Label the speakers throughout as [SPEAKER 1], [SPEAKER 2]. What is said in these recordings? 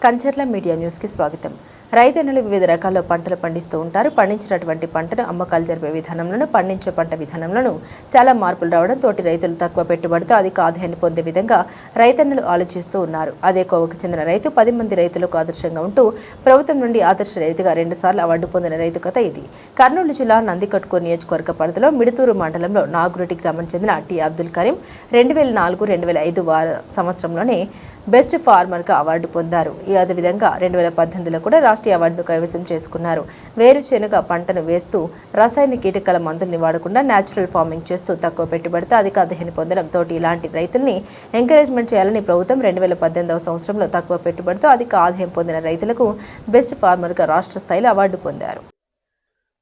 [SPEAKER 1] Kancharla media న్యూస్కి స్వాగతం. రైతన్నలు వివిధ రకాల పంటలు పండిస్తూ ఉంటారు. పండించినటువంటి పంటను అమ్మకాలు జరిపే విధానంలోనూ పండించే పంట విధానంలోనూ చాలా మార్పులు రావడం తోటి రైతులు తక్కువ పెట్టుబడితో అధిక ఆదాయాన్ని పొందే విధంగా రైతన్నలు ఆలోచిస్తూ ఉన్నారు. అదే కోవకు చెందిన రైతు 10 మంది రైతులకు ఆదర్శంగా ఉంటూ ప్రభుత్వం నుండి ఆదర్శ రైతుగా 2 సార్లు అవార్డు పొందిన రైతు కథ ఇది. కర్నూలు జిల్లా నందికొట్కూరు నియోజకవర్గ పరిధిలో మిడుతూరు మండలంలో నాగురెడ్డి గ్రామం చెందిన టి అబ్దుల్ కరీం 2004-2005 సంవత్సరంలోనే బెస్ట్ ఫార్మర్గా అవార్డు పొందారు. అదేవిధంగా 2018లో కూడా రాష్ట్రీయ అవార్డును కైవసం చేసుకున్నారు. వేరుశెనగ పంటను వేస్తూ రసాయన కీటకాల మందుల్ని వాడకుండా న్యాచురల్ ఫార్మింగ్ చేస్తూ తక్కువ పెట్టుబడితో అధిక ఆదాయాన్ని పొందడం తోటి ఇలాంటి రైతుల్ని ఎంకరేజ్మెంట్ చేయాలని ప్రభుత్వం 2018వ సంవత్సరంలో తక్కువ పెట్టుబడితో అధిక ఆదాయం పొందిన రైతులకు బెస్ట్ ఫార్మర్గా రాష్ట్ర స్థాయిలో అవార్డు పొందారు.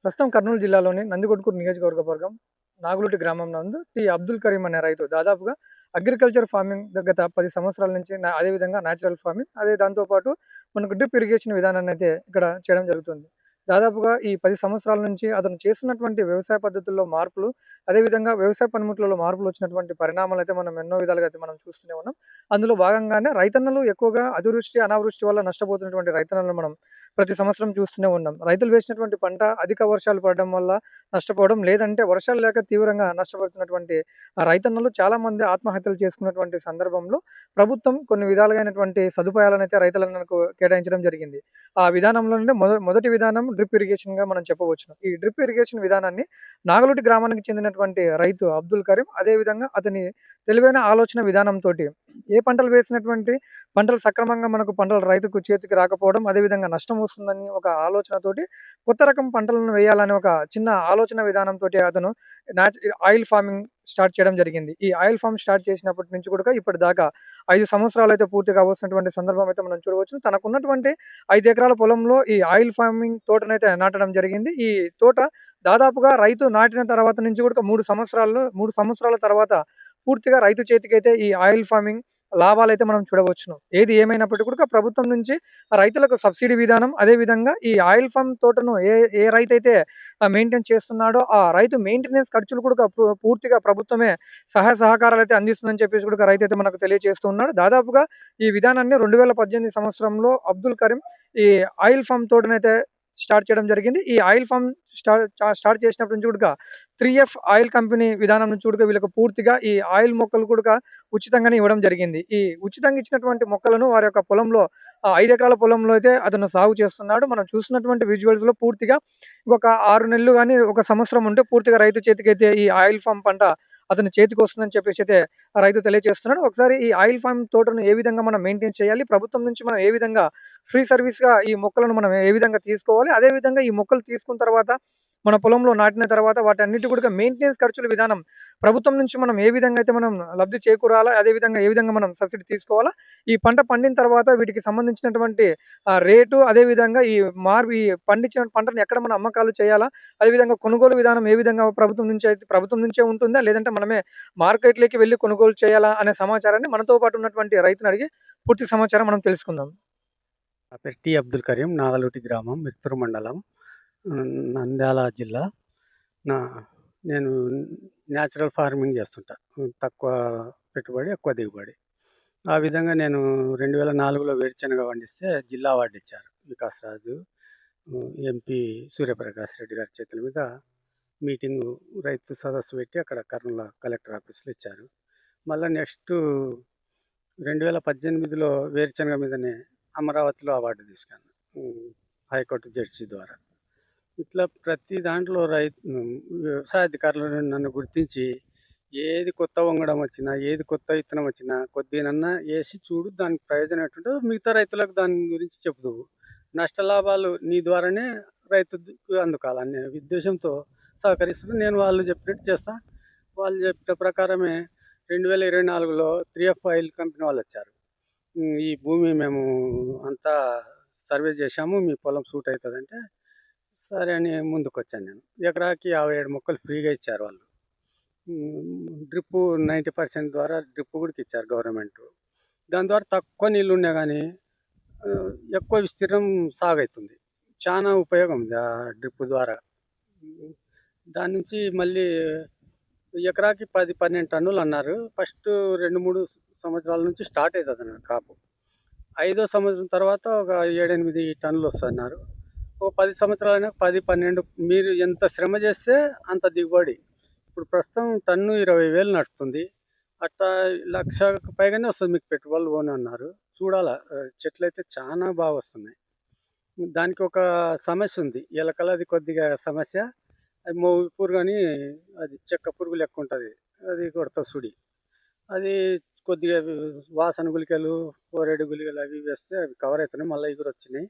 [SPEAKER 2] ప్రస్తుతం కర్నూలు జిల్లాలోని నందికొట్కూరు నియోజకవర్గం నాగులూటి గ్రామం నందు టి అబ్దుల్ కరీం అనే రైతు దాదాపుగా అగ్రికల్చర్ ఫార్మింగ్ గత 10 సంవత్సరాల నుంచి అదేవిధంగా న్యాచురల్ ఫార్మింగ్ దాంతోపాటు మనకు డ్రిప్ ఇరిగేషన్ విధానాన్ని అయితే ఇక్కడ చేయడం జరుగుతుంది. దాదాపుగా ఈ 10 సంవత్సరాల నుంచి అతను చేస్తున్నటువంటి వ్యవసాయ పద్ధతుల్లో మార్పులు, అదేవిధంగా వ్యవసాయ పనిముట్లలో మార్పులు వచ్చినటువంటి పరిణామాలు అయితే మనం ఎన్నో విధాలుగా అయితే మనం చూస్తూనే ఉన్నాం. అందులో భాగంగానే రైతన్నలు ఎక్కువగా అతివృష్టి అనావృష్టి వల్ల నష్టపోతున్నటువంటి రైతన్నలను మనం ప్రతి సంవత్సరం చూస్తూనే ఉన్నాం. రైతులు వేసినటువంటి పంట అధిక వర్షాలు పడడం వల్ల నష్టపోవడం, లేదంటే వర్షాలు లేక తీవ్రంగా నష్టపోతున్నటువంటి రైతన్నలు చాలా మంది ఆత్మహత్యలు చేసుకున్నటువంటి సందర్భంలో ప్రభుత్వం కొన్ని విధాలుగానటువంటి సదుపాయాలను అయితే రైతులకు కేటాయించడం జరిగింది. ఆ విధానంలోనే మొదటి విధానం డ్రిప్ ఇరిగేషన్‌గా మనం చెప్పవచ్చును. ఈ డ్రిప్ ఇరిగేషన్ విధానాన్ని నాగలూటి గ్రామానికి చెందినటువంటి రైతు అబ్దుల్ కరీం అదేవిధంగా అతని తెలివైన ఆలోచన విధానంతోటి ఏ పంటలు వేసినటువంటి పంటలు సక్రమంగా మనకు పంటలు రైతుకు చేతికి రాకపోవడం, అదేవిధంగా నష్టం వస్తుందని ఒక ఆలోచనతోటి కొత్త రకం పంటలను వేయాలని ఒక చిన్న ఆలోచన విధానంతోటి అతను ఆయిల్ ఫార్మింగ్ స్టార్ట్ చేయడం జరిగింది. ఈ ఆయిల్ ఫార్మ్ స్టార్ట్ చేసినప్పటి నుంచి కూడా ఇప్పటిదాకా 5 సంవత్సరాలు అయితే పూర్తిగా వస్తున్నటువంటి సందర్భం అయితే మనం చూడవచ్చు. తనకున్నటువంటి 5 ఎకరాల పొలంలో ఈ ఆయిల్ ఫార్మింగ్ తోటనైతే నాటడం జరిగింది. ఈ తోట దాదాపుగా రైతు నాటిన తర్వాత నుంచి కూడా 3 సంవత్సరాల తర్వాత పూర్తిగా రైతు చేతికైతే ఈ ఆయిల్ ఫార్మింగ్ లాభాలైతే మనం చూడవచ్చును. ఏది ఏమైనప్పటికీ కూడా ప్రభుత్వం నుంచి రైతులకు సబ్సిడీ విధానం, అదేవిధంగా ఈ ఆయిల్ ఫార్మ్ తోటను ఏ రైతైతే మెయింటైన్ చేస్తున్నాడో ఆ రైతు మెయింటెనెన్స్ ఖర్చులు కూడా పూర్తిగా ప్రభుత్వమే సహాయ సహకారాలైతే అందిస్తుందని చెప్పేసి కూడా రైతైతే మనకు తెలియజేస్తూ ఉన్నాడు. దాదాపుగా ఈ విధానాన్ని 2018 సంవత్సరంలో అబ్దుల్ కరీం ఈ ఆయిల్ ఫార్మ్ తోటనైతే స్టార్ట్ చేయడం జరిగింది. ఈ ఆయిల్ ఫార్మ్ స్టార్ట్ చేసినప్పటి నుంచి కూడా 3F ఆయిల్ కంపెనీ విధానం నుంచి కూడా వీళ్ళకి పూర్తిగా ఈ ఆయిల్ మొక్కలు కూడా ఉచితంగానే ఇవ్వడం జరిగింది. ఈ ఉచితంగా ఇచ్చినటువంటి మొక్కలను వారి యొక్క పొలంలో 5 ఎకరాల పొలంలో అయితే అతను సాగు చేస్తున్నాడు. మనం చూస్తున్నటువంటి విజువల్స్‌లో పూర్తిగా ఒక 6 నెలలు గాని, ఒక సంవత్సరం ఉంటే పూర్తిగా రైతు చేతికైతే ఈ ఆయిల్ ఫార్మ్ పంట అతని చేతికొస్తుందని చెప్పేసి అయితే రైతు తెలియజేస్తున్నాడు. ఒకసారి ఈ ఆయిల్ ఫార్మ్ తోటను ఏ విధంగా మనం మెయింటైన్ చేయాలి, ప్రభుత్వం నుంచి మనం ఏ విధంగా ఫ్రీ సర్వీస్‌గా ఈ మొక్కలను మనం ఏ విధంగా తీసుకోవాలి, అదే విధంగా ఈ మొక్కలు తీసుకున్న తర్వాత మన పొలంలో నాటిన తర్వాత వాటన్నిటి కూడా మెయింటెనెన్స్ ఖర్చుల విధానం ప్రభుత్వం నుంచి మనం ఏ విధంగా అయితే మనం లబ్ధి చేకూరాలా, అదే విధంగా ఏ విధంగా మనం సబ్సిడీ తీసుకోవాలా, ఈ పంట పండిన తర్వాత వీటికి సంబంధించినటువంటి రేటు, అదే విధంగా ఈ పండించిన పంటను ఎక్కడ మనం అమ్మకాలు చేయాలా, అదే విధంగా కొనుగోలు విధానం ఏ విధంగా ప్రభుత్వం నుంచే ఉంటుందా, లేదంటే మనమే మార్కెట్‌లోకి వెళ్లి కొనుగోలు చేయాలా అనే సమాచారాన్ని మనతో పాటు ఉన్నటువంటి రైతుని అడిగి పూర్తి సమాచారం మనం తెలుసుకుందాం.
[SPEAKER 3] నా పేరు టి అబ్దుల్ కరీం, నాగలూటి గ్రామం, మిర్తూరు మండలం, నంద్యాల జిల్లా. నా నేను న్యాచురల్ ఫార్మింగ్ చేస్తుంటా. తక్కువ పెట్టుబడి, ఎక్కువ దిగుబడి. ఆ విధంగా నేను 2004లో వేరుశెనగ పండిస్తే జిల్లా అవార్డు ఇచ్చారు. వికాస్ రాజు, ఎంపీ సూర్యప్రకాష్ రెడ్డి గారి చేతుల మీద మీటింగు, రైతు సదస్సు పెట్టి అక్కడ కర్నూలు కలెక్టర్ ఆఫీస్‌లో ఇచ్చారు. మళ్ళా నెక్స్ట్ 2018లో వేరుశెనగ మీదనే అమరావతిలో అవార్డు తీసుకున్నాను. హైకోర్టు జడ్జి ద్వారా. ఇట్లా ప్రతి దాంట్లో వ్యవసాయ అధికారులు నన్ను గుర్తించి ఏది కొత్త వంగడం వచ్చినా, ఏది కొత్త విత్తనం వచ్చినా కొద్దిగనన్నా ఏసి చూడు, దానికి ప్రయోజనం ఎట్టుంటదో మిగతా రైతులకు దాని గురించి చెప్పుదువు. నష్టలాభాలు నీ ద్వారానే రైతుకు అందుకోవాలనే ఉద్దేశంతో సహకరిస్తూ నేను వాళ్ళు చెప్పినట్టు చేస్తా. వాళ్ళు చెప్పిన ప్రకారమే 2024లో 3F ఆయిల్ కంపెనీ వాళ్ళొచ్చారు. ఈ భూమి మేము అంతా సర్వే చేశాము, మీ పొలం సూట్ అవుతుందంటే సరే అని ముందుకొచ్చాను నేను. ఎకరాకి 57 మొక్కలు ఫ్రీగా ఇచ్చారు వాళ్ళు. డ్రిప్పు 90% ద్వారా డ్రిప్ కూడా ఇచ్చారు గవర్నమెంటు. దాని ద్వారా తక్కువ నీళ్ళు ఉన్నా కానీ ఎక్కువ విస్తీర్ణం సాగవుతుంది. చాలా ఉపయోగం ఉంది ఆ డ్రిప్ ద్వారా. దాని నుంచి మళ్ళీ ఎకరాకి 10-12 టన్నులు అన్నారు. ఫస్ట్ 2-3 సంవత్సరాల నుంచి స్టార్ట్ అవుతుంది అన్నారు కాపు. 5వ సంవత్సరం తర్వాత ఒక 7, 8 టన్నులు వస్తదన్నారు. ఓ 10 సంవత్సరాలైనాక 10, 12 మీరు ఎంత శ్రమ చేస్తే అంత దిగుబడి. ఇప్పుడు ప్రస్తుతం టన్ను 20,000 నడుస్తుంది. అట్లా 1,00,000కు పైగానే వస్తది మీకు పెట్టుబడులు పోను అన్నారు. చూడాలా చెట్లయితే చానా బాగొస్తున్నాయి. దానికి ఒక సమస్య ఉంది. ఎలకలది కొద్దిగా సమస్య. అది మోవి పురుగు అని అది చెక్క పురుగు లెక్క ఉంటది. అది కొడతది సుడి. అది కొద్దిగా వాసన గుళికలు, పోరెడు గుళికలు అవి వేస్తే అవి కవర్ అవుతున్నాయి. మళ్ళా ఇగురొచ్చినాయి.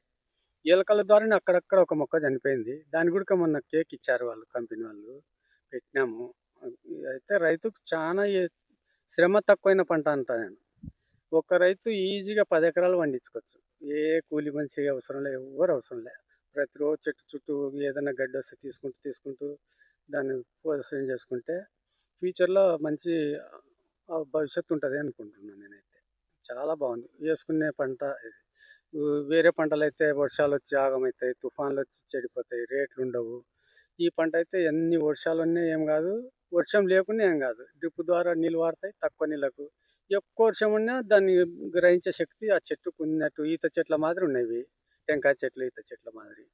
[SPEAKER 3] ఎలకల ద్వారానే అక్కడక్కడ ఒక మొక్క చనిపోయింది. దాన్ని కూడా మొన్న కేక్ ఇచ్చారు వాళ్ళు కంపెనీ వాళ్ళు. పెట్టినాము. అయితే రైతుకు చానా శ్రమ తక్కువైన పంట అంటా నేను. ఒక రైతు ఈజీగా 10 ఎకరాలు పండించుకోవచ్చు. ఏ కూలి మనిషి అవసరం లే, ఎవ్వరు అవసరం లే. ప్రతిరోజు చెట్టు చుట్టూ ఏదైనా గడ్డొస్తే తీసుకుంటూ దాన్ని పోషణ చేసుకుంటే ఫ్యూచర్‌లో మంచి భవిష్యత్తు ఉంటది అనుకుంటున్నాను నేనైతే. చాలా బాగుంది. వేసుకునే పంట ఇది. వేరే పంటలైతే వర్షాలొచ్చి ఆగమైతాయి, తుఫాన్‌లొచ్చి చెడిపోతాయి, రేట్లుండవు. ఈ పంటయితే ఎన్ని వర్షాలున్నా ఏం గాదు, వర్షం లేకున్నా ఏం గాదు. డ్రిప్ ద్వారా నీళ్ళు వాడతాయి తక్కువ నీళ్ళకు. ఎక్కువ వర్షం ఉన్నా దాన్ని గ్రహించే శక్తి ఆ చెట్టుకు ఉన్నట్టు ఈత చెట్ల మాదిరి ఉన్నయివి. టెంకాయ చెట్లు, ఈత చెట్ల మాదిరి.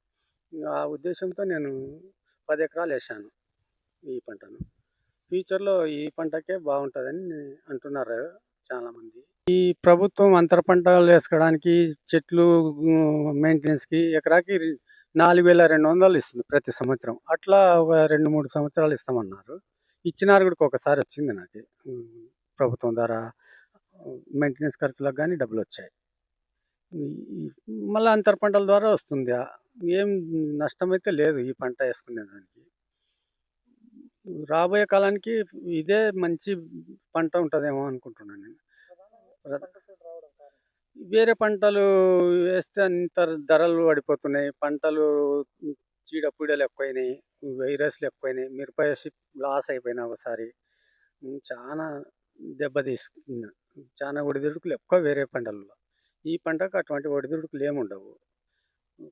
[SPEAKER 3] ఆ ఉద్దేశంతో నేను 10 ఎకరాలేశాను ఈ పంటను. ఫ్యూచర్‌లో ఈ పంటకే బావుంటదని అంటున్నారు చాలామంది. ఈ ప్రభుత్వం అంతర పంటలేసుకోవడానికి చెట్లు మెయింటెనెన్స్‌కి ఎకరాకి 4,200 ఇస్తుంది ప్రతి సంవత్సరం. అట్లా ఒక 2, 3 సంవత్సరాలు ఇస్తామన్నారు. ఇచ్చినారు కూడా ఒకసారి వచ్చింది నాకు. ప్రభుత్వం ద్వారా మెయింటెనెన్స్ ఖర్చులకు గాని డబ్బులొచ్చాయి. ఈ ఈ మళ్ళా అంతర పంటల ద్వారా వస్తుంది. ఏం నష్టమైతే లేదు ఈ పంట ఏసుకునేదానికి. రాబోయే కాలానికి ఇదే మంచి పంట ఉంటదేమో అనుకుంటున్నాను నేను. వేరే పంటలు వేస్తే అంత ధరలు పడిపోతున్నాయి. పంటలు చీడపీడలు ఎక్కువైనాయి. వైరస్‌లు ఎక్కువైనాయి. మిరపేసి లాస్ అయిపోయినా ఒకసారి. చానా దెబ్బతీసింది. చానా ఒడిదుడుకులు ఎక్కువ వేరే పంటలలో. ఈ పంటకు అటువంటి ఒడిదుడుకులు ఏముండవు.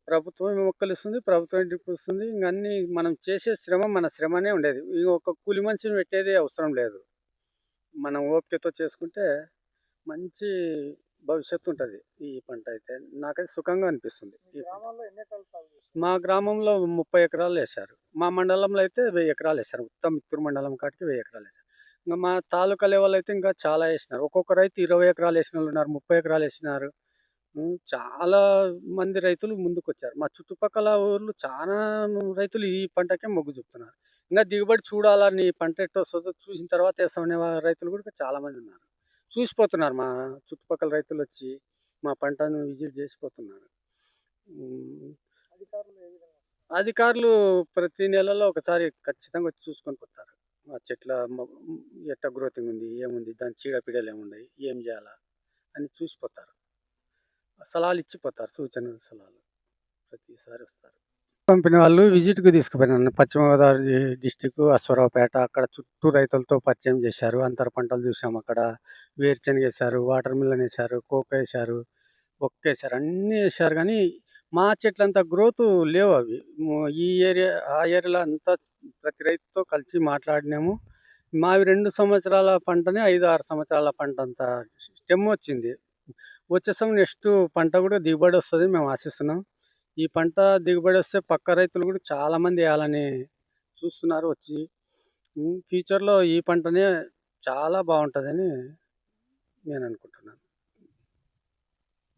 [SPEAKER 3] ప్రభుత్వం మొక్కలిస్తుంది. ప్రభుత్వం డ్రిప్ ఇస్తుంది. ఇంక అన్నీ మనం చేసే శ్రమ మన శ్రమనే ఉండేది. ఇగ ఒక కూలి మనిషిని పెట్టేదే అవసరం లేదు. మనం ఓపికతో చేసుకుంటే మంచి భవిష్యత్తు ఉంటది. ఈ పంట అయితే. నాకైతే సుఖంగా అనిపిస్తుంది. ఈ పంట. మా గ్రామంలో 30 ఎకరాలేశారు. మా మండలంలో అయితే 1000 ఎకరాలేశారు. మొత్తం మిత్తూరు మండలం కాటికి 1000 ఎకరాలేశారు. ఇంక మా తాలూకా లెవెల్ అయితే ఇంకా చాలా ఏసినారు. ఒక్కొక్క రైతు 20 ఎకరాలు ఏసినోళ్ళున్నారు. 30 ఎకరాలు ఏసినారు. చాలా మంది రైతులు ముందుకొచ్చారు. మా చుట్టుపక్కల ఊర్లు చానా రైతులు ఈ పంటకే మొగ్గు చూపుతున్నారు. ఇంగా దిగుబడి చూడాలని ఈ పంట ఎట్టొస్తదో చూసిన తర్వాత ఏస్తామనే రైతులు కూడా చాలా మందున్నారు. చూసిపోతున్నారు మా చుట్టుపక్కల రైతులొచ్చి మా పంటను విజిట్ చేసిపోతున్నారు. హ్మ్. అధికారులు ప్రతి నెలలో ఒకసారి ఖచ్చితంగా వచ్చి చూసుకొని పోతారు. ఆ చెట్ల ఎట్ట గ్రోతింగ్ ఉంది, ఏముంది, దాని చీడపీడలేమున్నాయి, ఏం జేయాలా అని చూసిపోతారు. సలహాలు ఇచ్చిపోతారు. సూచనలు, సలహాలు ప్రతిసారి వస్తారు. కంపెనీ వాళ్ళు విజిట్‌కి తీసుకుపోయినారు. నన్ను పశ్చిమ గోదావరి డిస్ట్రిక్ట్ అశ్వారావుపేట అక్కడ చుట్టూ రైతులతో పరిచయం చేశారు. అంతర పంటలు చూసాం అక్కడ. వేరుశెనగేశారు, వాటర్ మిలన్ ఏశారు, కోకో ఏశారు, బొక్కేశారు. అన్నీ ఏశారు గానీ, మా చెట్లంత గ్రోతు లేవవి. ఈ ఏరియా, ఆ ఏరియాలో అంతా ప్రతి రైతుతో కలిసి మాట్లాడినాము. మావి 2 సంవత్సరాల పంటనే 5, 6 సంవత్సరాల పంటంత స్టెమ్మొచ్చింది. వచ్చే నెక్స్ట్ పంట కూడా దిగుబడొస్తదని మేము ఆశిస్తున్నాం. ఈ పంట దిగుబడొస్తే పక్క రైతులు కూడా చాలామంది ఏయాలని చూస్తున్నారు వచ్చి. ఫ్యూచర్‌లో ఈ పంటనే చాలా బావుంటదని నేననుకుంటున్నాను.